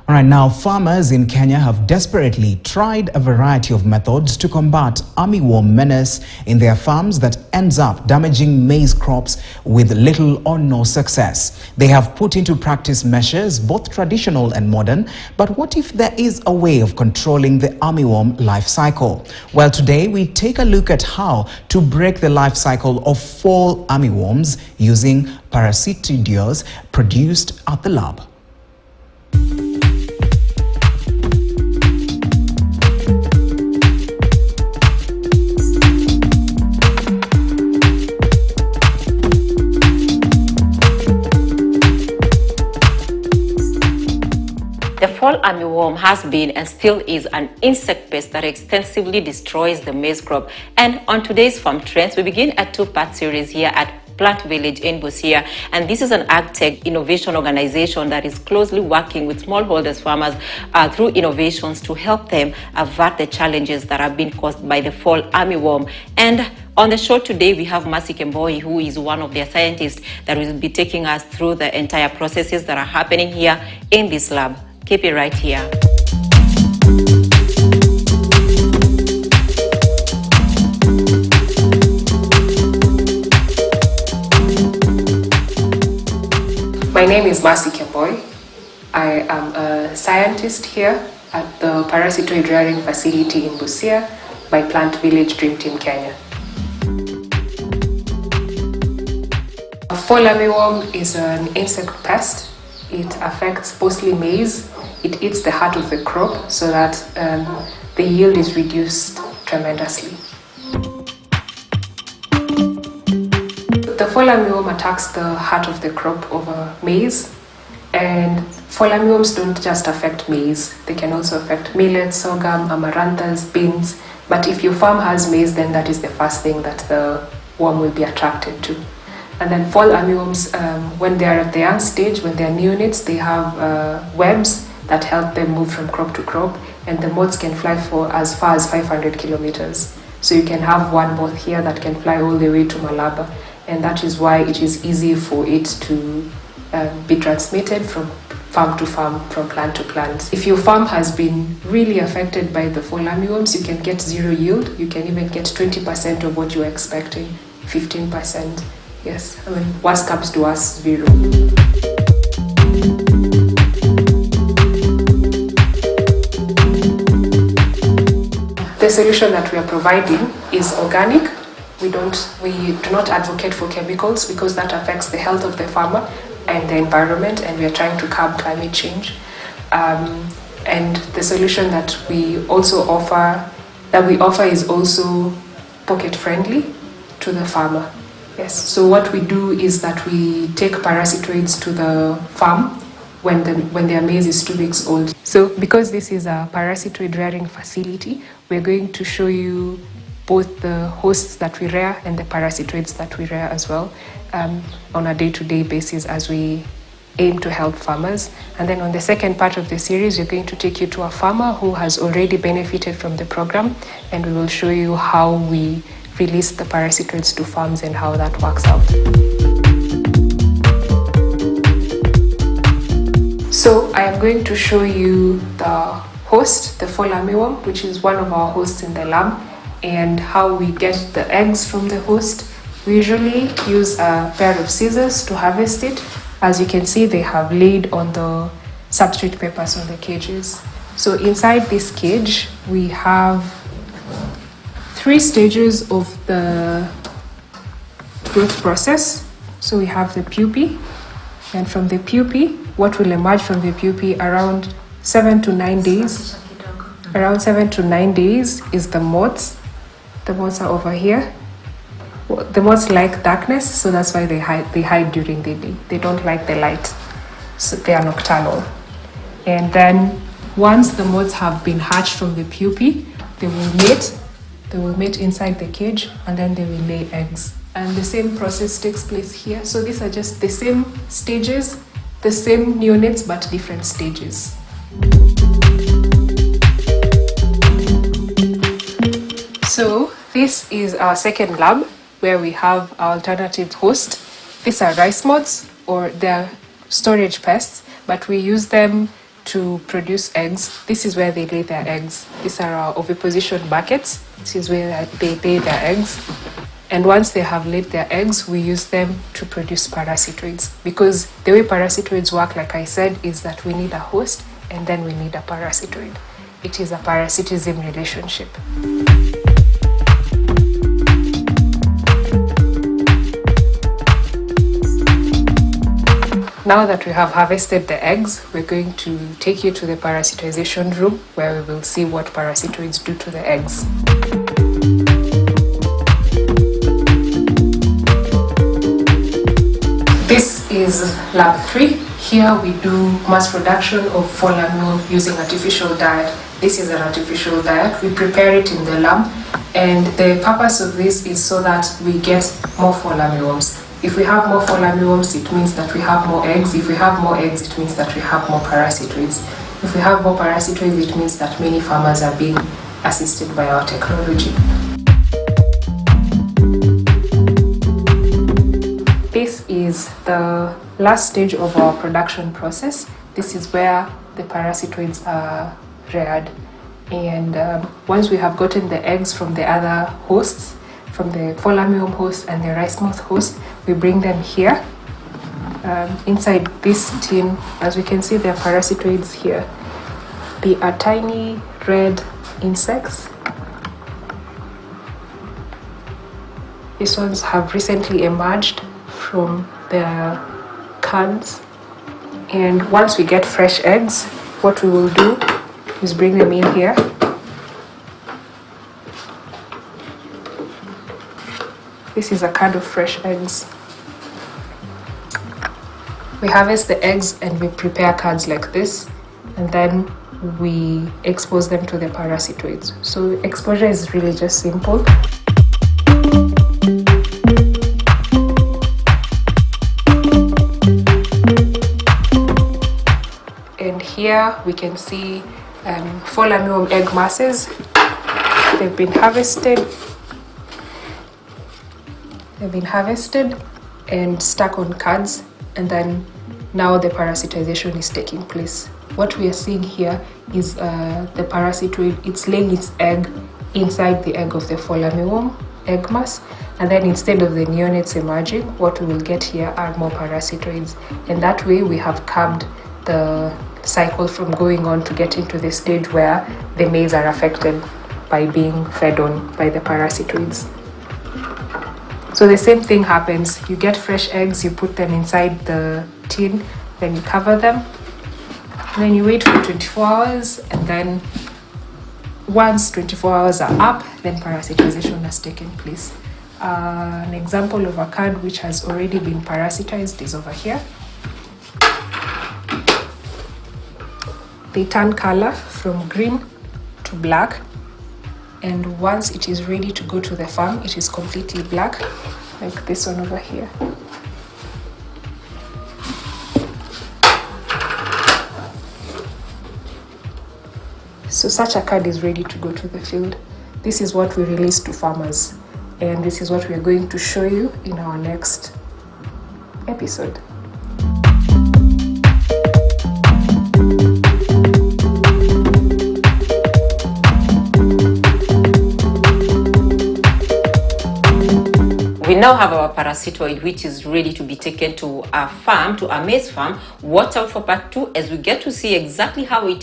All right, now farmers in Kenya have desperately tried a variety of methods to combat armyworm menace in their farms that ends up damaging maize crops with little or no success. They have put into practice measures, both traditional and modern, but what if there is a way of controlling the armyworm life cycle? Well, today we take a look at how to break the life cycle of fall armyworms using parasiticides produced at the lab. The fall armyworm has been and still is an insect pest that extensively destroys the maize crop. And on today's Farm Trends, we begin a two-part series here at Plant Village in Busia, and this is an ag-tech innovation organization that is closely working with smallholders farmers through innovations to help them avert the challenges that have been caused by the fall armyworm. And on the show today, we have Mercy Kemboi, who is one of their scientists that will be taking us through the entire processes that are happening here in this lab. Keep it right here. My name is Mercy Kemboi. I am a scientist here at the Parasitization rearing facility in Busia by Plant Village Dream Team Kenya. A fall armyworm is an insect pest. It affects mostly maize. It eats the heart of the crop so that the yield is reduced tremendously. The fall armyworm attacks the heart of the crop over maize, and fall armyworms don't just affect maize. They can also affect millet, sorghum, amaranthus, beans. But if your farm has maize, then that is the first thing that the worm will be attracted to. And then fall armyworms, when they are at the young stage, when they are neonates, they have webs that help them move from crop to crop, and the moths can fly for as far as 500 kilometers. So you can have one moth here that can fly all the way to Malaba, and that is why it is easy for it to be transmitted from farm to farm, from plant to plant. If your farm has been really affected by the fall armyworms, you can get zero yield. You can even get 20% of what you're expecting, 15%. Yes, I mean, worst comes to us, zero. The solution that we are providing is organic. We do not advocate for chemicals because that affects the health of the farmer and the environment, and we are trying to curb climate change. And the solution that we offer is also pocket friendly to the farmer. Yes. So what we do is that we take parasitoids to the farm when their maize is 2 weeks old. So because this is a parasitoid rearing facility, we're going to show you both the hosts that we rear and the parasitoids that we rear as well on a day-to-day basis as we aim to help farmers. And then on the second part of the series, we're going to take you to a farmer who has already benefited from the program, and we will show you how we release the parasitoids to farms and how that works out. So I am going to show you the host, the fall armyworm, which is one of our hosts in the lab, and how we get the eggs from the host. We usually use a pair of scissors to harvest it. As you can see, they have laid on the substrate papers on the cages. So inside this cage, we have 3 stages of the growth process. So we have the pupae, and from the pupae, what will emerge from the pupae around 7 to 9 days. Around 7 to 9 days is the moths. The moths are over here. The moths like darkness, so that's why they hide during the day. They don't like the light, so they are nocturnal. And then once the moths have been hatched from the pupae, they will mate. They will mate inside the cage, and then they will lay eggs. And the same process takes place here. So these are just the same stages, the same neonates, but different stages. So this is our second lab, where we have our alternative host. These are rice moths, or they're storage pests, but we use them to produce eggs. This is where they lay their eggs. These are our oviposition buckets. This is where they lay their eggs. And once they have laid their eggs, we use them to produce parasitoids. Because the way parasitoids work, like I said, is that we need a host and then we need a parasitoid. It is a parasitism relationship. Now that we have harvested the eggs, we're going to take you to the parasitization room where we will see what parasitoids do to the eggs. This is lab 3. Here we do mass production of fall armyworm using artificial diet. This is an artificial diet. We prepare it in the lab, and the purpose of this is so that we get more fall armyworms. If we have more fall armyworms, it means that we have more eggs. If we have more eggs, it means that we have more parasitoids. If we have more parasitoids, it means that many farmers are being assisted by our technology. This is the last stage of our production process. This is where the parasitoids are reared. And once we have gotten the eggs from the other hosts, from the fall armyworm host and the rice moth host, we bring them here. Inside this tin, as we can see, there are parasitoids here. They are tiny red insects. These ones have recently emerged from their cards. And once we get fresh eggs, what we will do is bring them in here. This is a card of fresh eggs. We harvest the eggs and we prepare cards like this, and then we expose them to the parasitoids. So exposure is really just simple. And here we can see fall armyworm egg masses. They've been harvested. And stuck on cards, and then now the parasitization is taking place. What we are seeing here is the parasitoid. It's laying its egg inside the egg of the fall armyworm egg mass, and then instead of the neonates emerging, what we will get here are more parasitoids, and that way we have curbed the cycle from going on to get into the stage where the maize are affected by being fed on by the parasitoids. So the same thing happens. You get fresh eggs, you put them inside the tin, then you cover them, and then you wait for 24 hours, and then once 24 hours are up, then parasitization has taken place. An example of a card which has already been parasitized is over here. They turn color from green to black. And once it is ready to go to the farm, it is completely black, like this one over here. So such a card is ready to go to the field. This is what we release to farmers, and this is what we are going to show you in our next episode. We now have our parasitoid, which is ready to be taken to our farm, to our maize farm. Watch out for part 2 as we get to see exactly how it